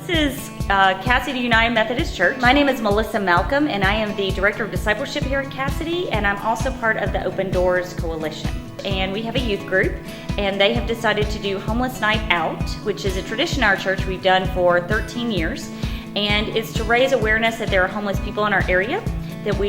This is Cassidy United Methodist Church. My name is Melissa Malcolm, and I am the Director of Discipleship here at Cassidy, and I'm also part of the Open Doors Coalition. And we have a youth group, and they have decided to do Homeless Night Out, which is a tradition in our church we've done for 13 years. And it's to raise awareness that there are homeless people in our area, that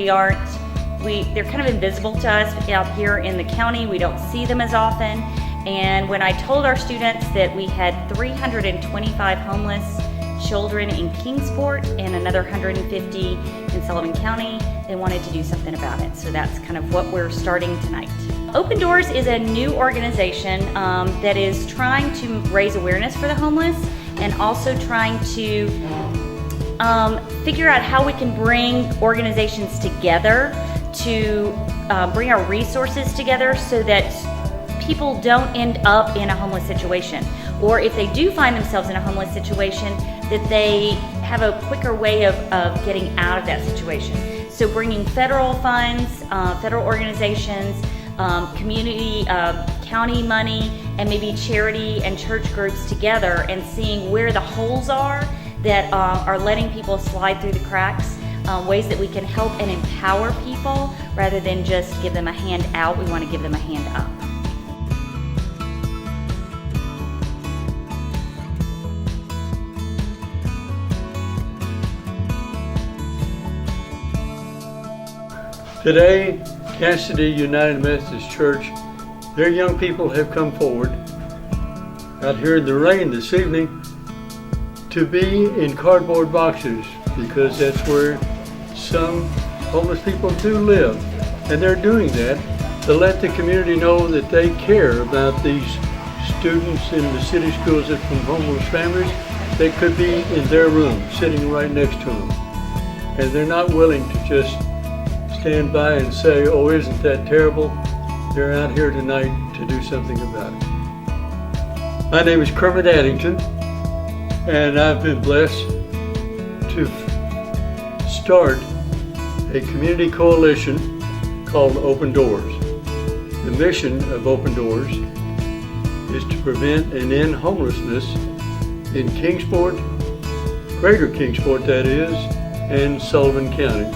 they're kind of invisible to us out here in the county. We don't see them as often. And when I told our students that we had 325 homeless children in Kingsport and another 150 in Sullivan County, they wanted to do something about it. So that's kind of what we're starting tonight. Open Doors is a new organization that is trying to raise awareness for the homeless and also trying to figure out how we can bring organizations together to bring our resources together so that people don't end up in a homeless situation, or if they do find themselves in a homeless situation, that they have a quicker way of getting out of that situation. So bringing federal funds, federal organizations, community, county money, and maybe charity and church groups together and seeing where the holes are that are letting people slide through the cracks, ways that we can help and empower people rather than just give them a hand out. We want to give them a hand up. Today, Cassidy United Methodist Church, their young people have come forward out here in the rain this evening to be in cardboard boxes because that's where some homeless people do live. And they're doing that to let the community know that they care about these students in the city schools that from homeless families. They could be in their room, sitting right next to them. And they're not willing to just stand by and say, oh, isn't that terrible? They're out here tonight to do something about it. My name is Kermit Addington, and I've been blessed to start a community coalition called Open Doors. The mission of Open Doors is to prevent and end homelessness in Kingsport, Greater Kingsport that is, and Sullivan County.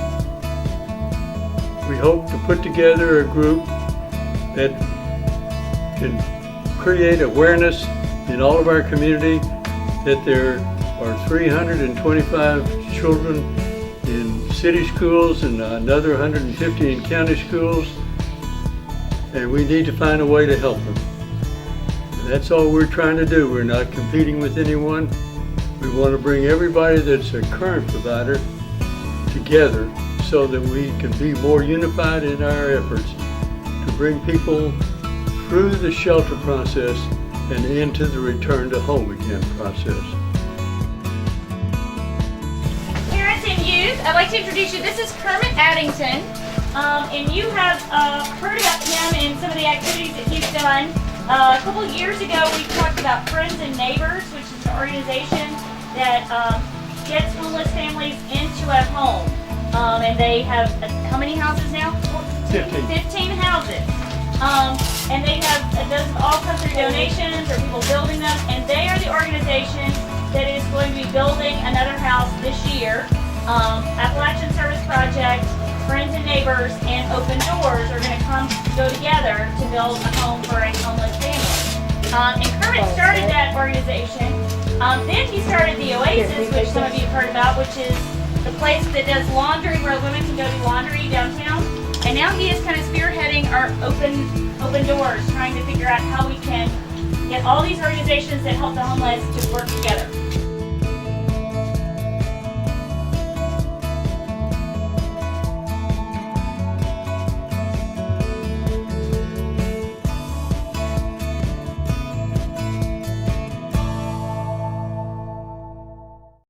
We hope to put together a group that can create awareness in all of our community that there are 325 children in city schools and another 150 in county schools, and we need to find a way to help them. And that's all we're trying to do. We're not competing with anyone. We want to bring everybody that's a current provider together so that we can be more unified in our efforts to bring people through the shelter process and into the return to home again process. Parents and youth, I'd like to introduce you. This is Kermit Addington, and you have heard about him and some of the activities that he's done. A couple of years ago, we talked about Friends and Neighbors, which is an organization that gets homeless families into a home. And they have, how many houses now? 15. 15 houses. And they have, those all come through donations or people building them. And they are the organization that is going to be building another house this year. Appalachian Service Project, Friends and Neighbors, and Open Doors are going to go together to build a home for a homeless family. And Kermit started that organization. Then he started the Oasis, which some of you have heard about, which is the place that does laundry where women can go do laundry downtown. And now he is kind of spearheading our open Doors, trying to figure out how we can get all these organizations that help the homeless to work together.